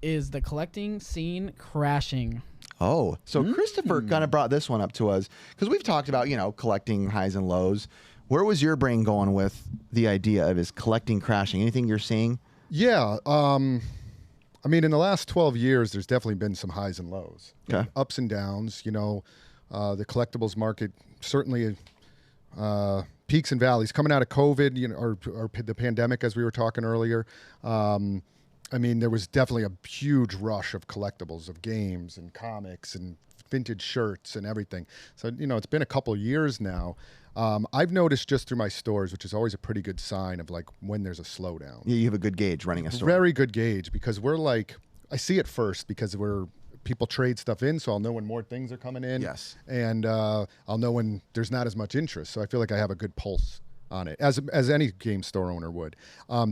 is the collecting scene crashing. Oh, so Christopher kind of brought this one up to us because we've talked about, collecting highs and lows. Where was your brain going with the idea of his collecting crashing? Anything you're seeing? Yeah. I mean, in the last 12 years, there's definitely been some highs and lows, ups and downs. The collectibles market certainly peaks and valleys coming out of COVID, or the pandemic, as we were talking earlier. I mean, there was definitely a huge rush of collectibles, of games and comics and vintage shirts and everything. So, it's been a couple years now. I've noticed just through my stores, which is always a pretty good sign of like when there's a slowdown. Yeah, you have a good gauge running a store. Very good gauge, because I see it first because people trade stuff in, so I'll know when more things are coming in. Yes. And I'll know when there's not as much interest. So I feel like I have a good pulse on it, as any game store owner would.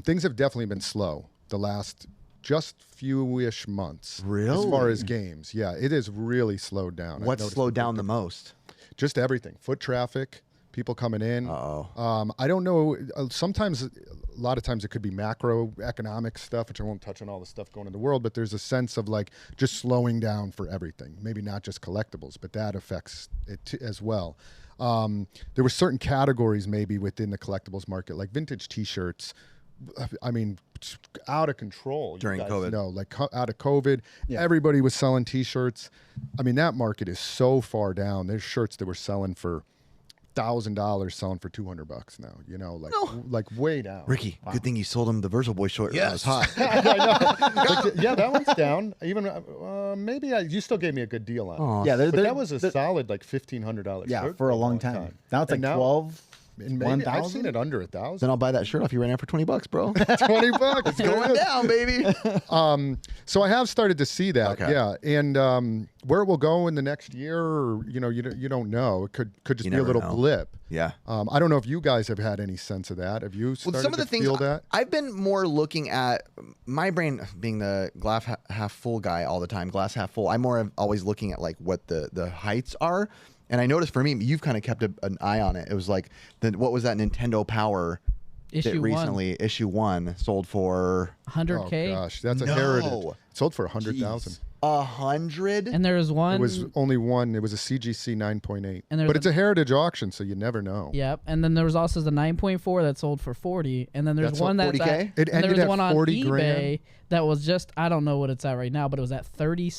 Things have definitely been slow the last just few-ish months. Really? As far as games. Yeah, it has really slowed down. What's slowed down the most? Just everything. Foot traffic, people coming in. Uh-oh. I don't know. Sometimes, a lot of times it could be macroeconomic stuff, which I won't touch on all the stuff going in the world, but there's a sense of like just slowing down for everything. Maybe not just collectibles, but that affects it as well. There were certain categories maybe within the collectibles market, like vintage T-shirts. I mean, out of control during COVID. No, like out of COVID, everybody was selling T-shirts. I mean, that market is so far down. There's shirts that were selling for $1,000 selling for $200 now. Like way down. Ricky, good thing you sold him the Virtual Boy short. Yes. Hot. I know. Yeah, that one's down. Even maybe you still gave me a good deal on it. Aww. Yeah, but that was a solid like $1,500. Yeah, shirt for a long time. Now it's like 12. Maybe I've seen it under 1,000. Then I'll buy that shirt off you right now for $20, bro. $20. It's going down, baby. So I have started to see that. Okay. Yeah, and where it will go in the next year, or, you don't know. It could just be a little blip. Yeah. I don't know if you guys have had any sense of that. Have you started some of the to things feel that? I've been more looking at my brain being the glass half full guy all the time, glass half full. I'm more of always looking at like what the heights are. And I noticed for me, you've kind of kept an eye on it. It was like, what was that Nintendo Power Issue that recently, issue 1, sold for 100K. Oh gosh, that's a heritage. It sold for 100,000. 100? And there was one. It was only one. It was a CGC 9.8. And but it's a heritage auction, so you never know. Yep. And then there was also the 9.4 that sold for 40. And then there's one that's 40K? It ended at one on 40 eBay grand. that was just, I don't know what it's at right now, but it was at 30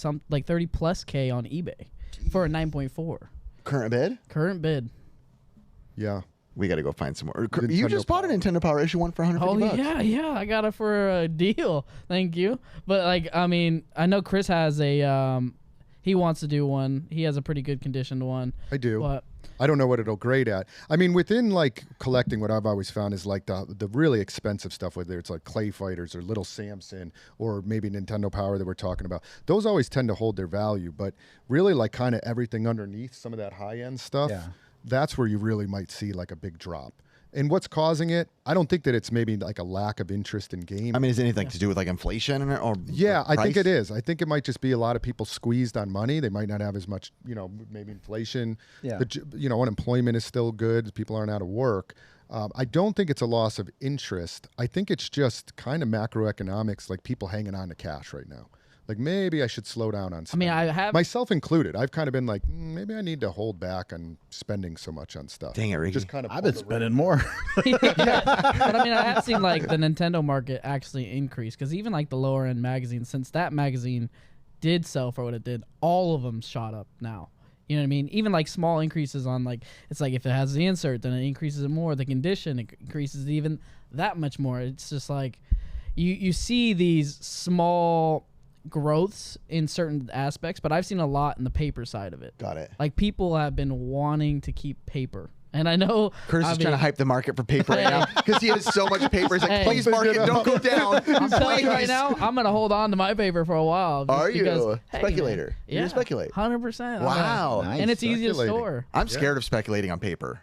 plus K on eBay for a 9.4. Current bid? Current bid. Yeah. We got to go find some more. Nintendo You just bought a Nintendo Power issue 1 for $150. Oh, yeah. I got it for a deal. Thank you. But, I know Chris has he wants to do one. He has a pretty good conditioned one. I do. But I don't know what it'll grade at. I mean, within like collecting, what I've always found is like the really expensive stuff, whether it's like Clay Fighters or Little Samson or maybe Nintendo Power that we're talking about. Those always tend to hold their value, but really like kind of everything underneath some of that high end stuff. Yeah. That's where you really might see like a big drop. And what's causing it? I don't think that it's maybe like a lack of interest in gaming. I mean, is it anything to do with like inflation or yeah, price? I think it is. I think it might just be a lot of people squeezed on money. They might not have as much, maybe inflation. Yeah. Unemployment is still good. People aren't out of work. I don't think it's a loss of interest. I think it's just kind of macroeconomics, like people hanging on to cash right now. Like maybe I should slow down on spending. I have myself included. I've kind of been like, maybe I need to hold back on spending so much on stuff. Dang it, Ricky. Just kind of I've been spending more. But I have seen like the Nintendo market actually increase, because even like the lower end magazines, since that magazine did sell for what it did, all of them shot up now. You know what I mean? Even like small increases on like, it's like if it has the insert, then it increases it more. The condition, it increases even that much more. It's just like you see these small growths in certain aspects, but I've seen a lot in the paper side of it. Got it. Like people have been wanting to keep paper. And I know Curtis is trying to hype the market for paper right now because he has so much paper. He's like, please, market, don't go down. I'm telling you right now, I'm going to hold on to my paper for a while. Are you? Because, Speculator. Hey, You're a speculator. 100%. Wow. And it's easy to store. I'm scared of speculating on paper.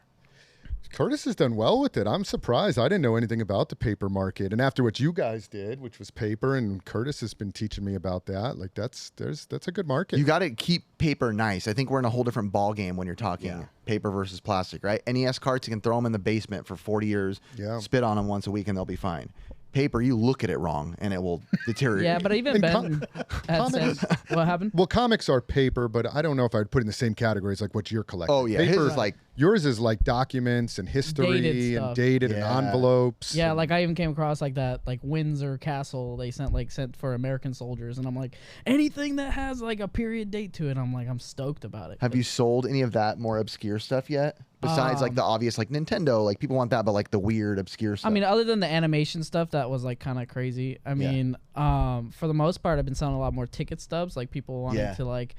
Curtis has done well with it. I'm surprised. I didn't know anything about the paper market. And after what you guys did, which was paper, and Curtis has been teaching me about that, like that's a good market. You got to keep paper nice. I think we're in a whole different ball game when you're talking paper versus plastic, right? NES carts, you can throw them in the basement for 40 years, spit on them once a week, and they'll be fine. paper, you look at it wrong and it will deteriorate. Yeah, but even And Ben had said, what happened? Well, comics are paper, but I don't know if I'd put in the same categories like what you're collecting. Oh, yeah. Paper, His is like yours is like documents and history Dated and stuff. dated Yeah. and envelopes. Yeah, like I even came across like that, like Windsor Castle they sent for American soldiers, and I'm like, anything that has like a period date to it, I'm stoked about it. have you sold any of that more obscure stuff yet? Besides like the obvious like Nintendo, like people want that, but like the weird obscure stuff. I mean, other than the animation stuff that was like kind of crazy. I mean, for the most part, I've been selling a lot more ticket stubs, like people wanting to like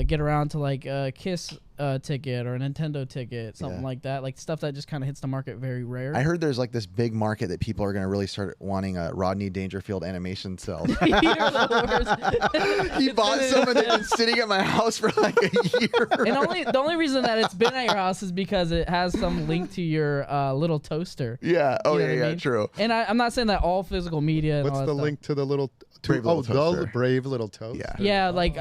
get around to like a Kiss ticket or a Nintendo ticket, something like that, like stuff that just kind of hits the market very rare. I heard there's like this big market that people are going to really start wanting a Rodney Dangerfield animation cell. You're the worst. He bought some and they've been sitting at my house for like a year. And the only reason that it's been at your house is because it has some link to your little toaster. Yeah. Oh, You know yeah, what I yeah, mean? true. And I'm not saying that all physical media. And What's all the that stuff. link to the little Brave Little the Toaster. brave little toaster? Yeah. Yeah, like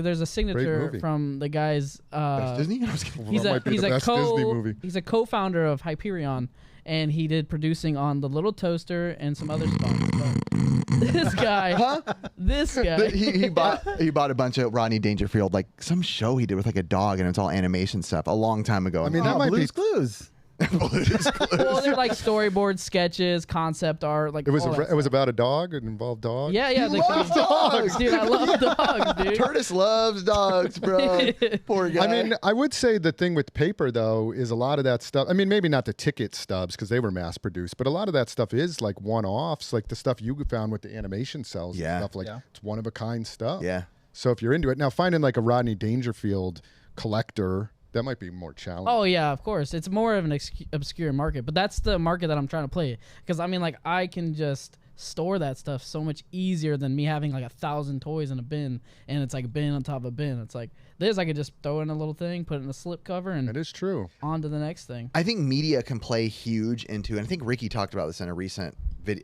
there's a signature movie. from the guy's. Best Disney? I was kidding. He's that a might be he's the a best Disney co movie. he's a co-founder of Hyperion, and he did producing on the Little Toaster and some other stuff. But this guy, this guy, he bought a bunch of Rodney Dangerfield, like some show he did with like a dog, and it's all animation stuff a long time ago. I mean, that might Blue's be. Clues. well, they're like storyboard sketches, concept art, like It was all that it was stuff. about a dog. It involved dogs. Yeah, He loves dogs. dude, I love dogs, dude. Curtis loves dogs, bro. Poor guy. I mean, I would say the thing with paper though is a lot of that stuff. I mean, maybe not the ticket stubs because they were mass produced, but a lot of that stuff is like one-offs, like the stuff you found with the animation cells Yeah. and stuff. Like it's one of a kind stuff. yeah. So if you're into it now, finding like a Rodney Dangerfield collector, that might be more challenging. Oh yeah, of course. It's more of an obscure market, but that's the market that I'm trying to play. Because I mean, like I can just store that stuff so much easier than me having like 1,000 toys in a bin, and it's like a bin on top of a bin. It's like this, I could just throw in a little thing, put it in a slip cover, and That is true. on to the next thing. I think media can play huge into, and I think Ricky talked about this in a recent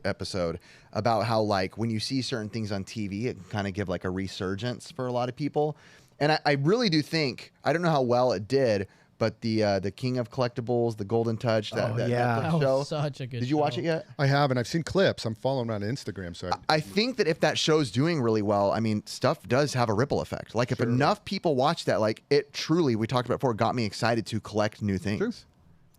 episode about how like when you see certain things on TV, it can kind of give like a resurgence for a lot of people. And I really do think, I don't know how well it did, but the King of Collectibles, the Golden Touch, that yeah. Netflix That show. was such a good. Did you watch it yet? I have, and I've seen clips. I'm following on Instagram, so I think that if that show's doing really well, I mean, stuff does have a ripple effect. Like if enough people watch that, like it truly, we talked about before, got me excited to collect new things. True.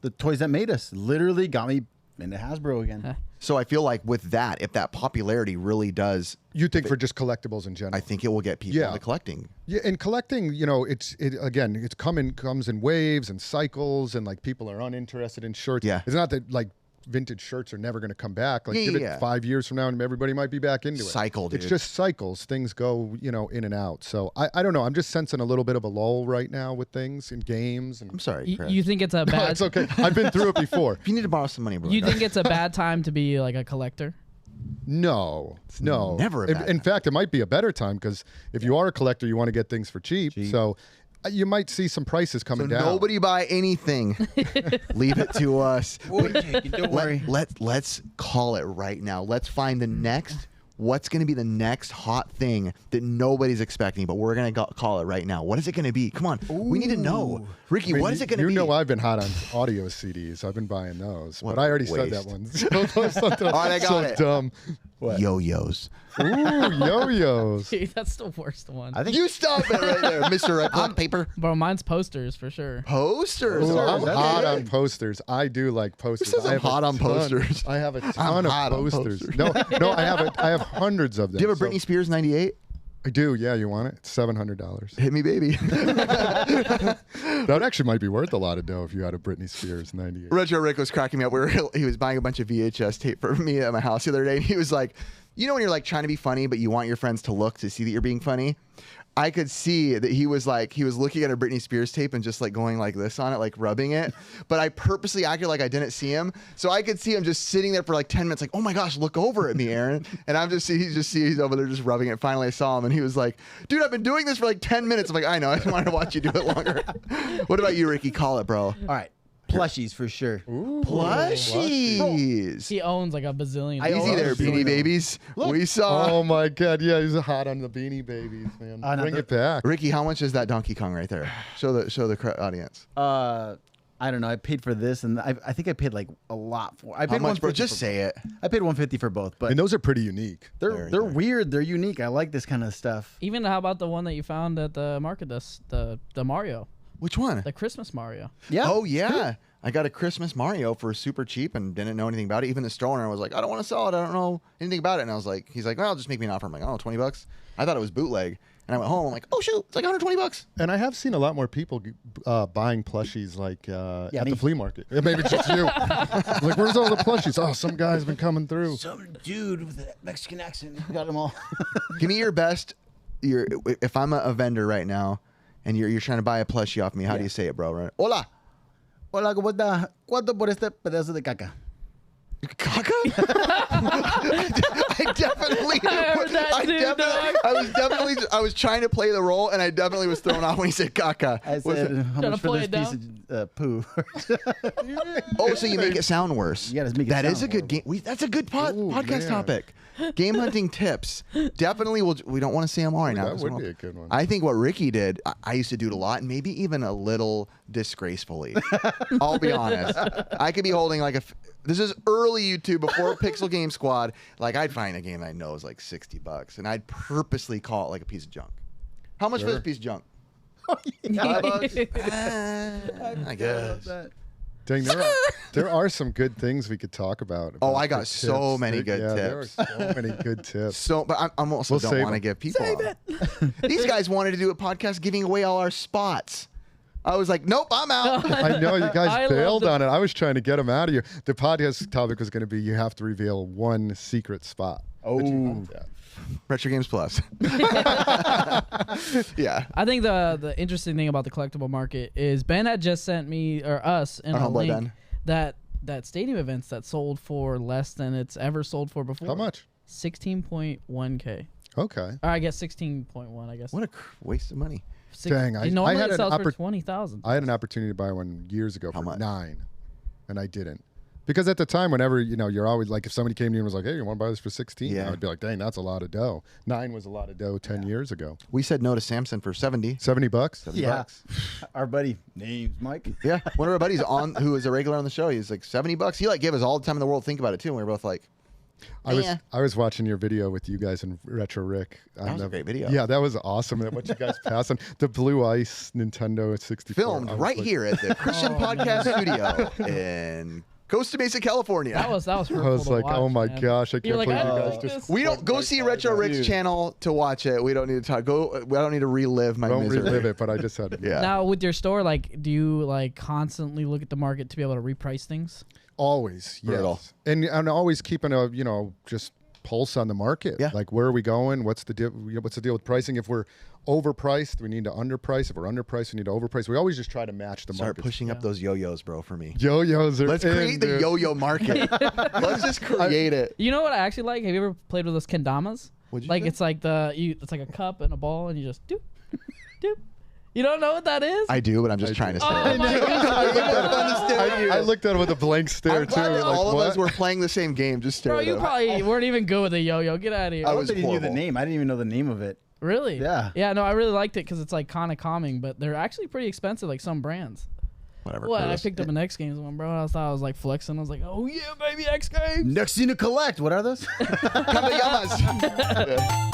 The toys that made us literally got me into Hasbro again. So I feel like with that, if that popularity really does, you think for just collectibles in general. I think it will get people Yeah. into collecting. Yeah, and collecting, you know, it comes in waves and cycles, and like people are uninterested in shirts. Yeah. It's not that like vintage shirts are never going to come back. Like give Yeah. it 5 years from now, and everybody might be back into it. Cycle, dude. It's just cycles. Things go, you know, in and out. So I don't know. I'm just sensing a little bit of a lull right now with things in games. I'm And sorry, Chris. You think it's a no, bad? it's okay. I've been through it before. If you need to borrow some money, bro. You think it's a bad time to be like a collector? No. never a bad In fact, it might be a better time because if you are a collector, you want to get things for cheap. So you might see some prices coming down. nobody buy anything. Leave it to us. Don't worry. Let's call it right now. Let's find the next. What's going to be the next hot thing that nobody's expecting, but we're going to call it right now? What is it going to be? Come on. We need to know. Ricky, I mean, what is it going to be? You know I've been hot on audio CDs. I've been buying those. But I already said that waste. one. All right, I got it. Dumb. Yo-yos. Ooh, yo-yos. Dude, that's the worst one. I think You stop it right there, Mr. Collect Paper. Bro, mine's posters for sure. Posters. Ooh, are I'm okay. hot on posters. I do like posters. says I I'm have a hot on ton- posters? I have a I'm ton of hot on posters. posters. No, I have hundreds of them. Do you have a Britney Spears 98? I do. Yeah, you want it? It's $700. Hit me, baby. That actually might be worth a lot of dough if you had a Britney Spears 98. Retro Rick was cracking me up. He was buying a bunch of VHS tape for me at my house the other day, and he was like, you know when you're like trying to be funny, but you want your friends to look to see that you're being funny? I could see that he was looking at a Britney Spears tape and just like going like this on it, like rubbing it. But I purposely acted like I didn't see him. So I could see him just sitting there for like 10 minutes, like, oh my gosh, look over at me, Aaron. And he's over there just rubbing it. Finally, I saw him and he was like, dude, I've been doing this for like 10 minutes. I'm like, I know. I just wanted to watch you do it longer. What about you, Ricky? Call it, bro. All right. Plushies for sure. Plushies. He owns like a bazillion. Easy there, Beanie Babies. We saw. Oh my God! Yeah, he's hot on the Beanie Babies, man. No, Bring it back. Ricky, how much is that Donkey Kong right there? Show the audience. I I don't know. I paid for this, and I think I paid like a lot for. I paid How much, bro? $150 Just for say it. I paid $150 for both, but And those are pretty unique. they're weird. They're unique. I like this kind of stuff. Even how about the one that you found at the market, the Mario, Which one? the Christmas Mario? Yeah. Oh yeah, I got a Christmas Mario for super cheap and didn't know anything about it. Even the store owner was like, "I don't want to sell it. I don't know anything about it." And I was like, "He's like, well, just make me an offer." I'm like, "Oh, $20." I thought it was bootleg, and I went home. I'm like, "Oh shoot, it's like $120." And I have seen a lot more people buying plushies like at me. the flea market. Maybe it's just you. Like, where's all the plushies? Oh, some guy's been coming through. Some dude with a Mexican accent got them all. Give me your best. If I'm a vendor right now, and you're trying to buy a plushie off me, how do you say it, bro? Right? Hola. Hola, ¿cómo está? ¿Cuánto por este pedazo de caca? Caca? I definitely. I was trying to play the role, and I definitely was thrown off when he said caca. I said, how Trying much to for play this it piece of poo? Oh, so you make it sound worse. You gotta make it That sound is a good horrible. game. That's a good podcast man. topic. Game hunting tips. Definitely, we don't want to say them all right now. That 'cause would we be don't- a good one. I think what Ricky did, I used to do it a lot, and maybe even a little disgracefully. I'll be honest. I could be holding like this is early YouTube before Pixel Game Squad. Like I'd find a game I know is like $60, and I'd purposely call it like a piece of junk. How much for this piece of junk? $5? I guess. Dang, there are some good things we could talk about. Oh, about I got the so tips. many good There are tips. so many good tips. So, but I'm also We'll don't save want to them. give people. These guys wanted to do a podcast giving away all our spots. I was like, nope, I'm out. I know you I guys bailed loved on it. I was trying to get them out of you. The podcast topic was going to be you have to reveal one secret spot. But you Oh. have that. Retro Games Plus. Yeah. I think the interesting thing about the collectible market is Ben had just sent me or us in Our a homeboy link Ben. that stadium events that sold for less than it's ever sold for before. How much? 16.1K. Okay. Or I guess 16.1. I guess. What a waste of money. Dang, I normally had it an sells for oppor- 20,000. I had an opportunity to buy one years ago How for much? $9, and I didn't. Because at the time, whenever, you're always like, if somebody came to you and was like, hey, you want to buy this for 16? Yeah. I'd be like, dang, that's a lot of dough. 9 was a lot of dough 10 years ago. We said no to Samson for 70. $70? Yeah. Our buddy, name's Mike. Yeah. One of our buddies who is a regular on the show, he's like $70. He like gave us all the time in the world to think about it too. And we were both like, yeah. I was watching your video with you guys and Retro Rick. That was a great video. Yeah, that was awesome. What you guys passed on the Blue Ice Nintendo 64. filmed I was right like- here at the Christian Podcast Studio in Costa Mesa, California. That was hurtful I was to like, watch, oh my man. gosh, I You're can't like, believe I you don't guys like just. this. We don't go see Retro Rick's Dude. channel to watch it. We don't need to talk. I don't need to relive my Don't misery. relive it, but I just had to. Yeah. Now with your store, like, do you like constantly look at the market to be able to reprice things? Always, Brutal. yes. And always keeping a, just pulse on the market. Yeah. Like, where are we going? What's the deal? What's the deal with pricing? If we're overpriced, we need to underprice. If we're underpriced, we need to overprice. We always just try to match the Start market. pushing up those yo-yos, bro, for me. Yo-yos are Let's in, create the dude. yo-yo market. Let's just create it. You know what I actually like? Have you ever played with those kendamas? What'd you Like say? it's like it's like a cup and a ball, and you just doop, doop. You don't know what that is? I do, but I'm just trying to stare. Oh my God. I looked at it with a blank stare I'm too. glad that Like, all of what? us were playing the same game. Just stare Bro, at you them. probably weren't even good with a yo-yo. Get out of here. I I was was knew the horrible. name. I didn't even know the name of it. Really? Yeah. Yeah, no, I really liked it because it's like kind of calming, but they're actually pretty expensive, like some brands. Whatever. What? I Curtis. picked up an X Games one, bro. I thought I was like flexing. I was like, oh yeah, baby, X Games. Next thing to collect. What are those? Kamayamas. Yeah.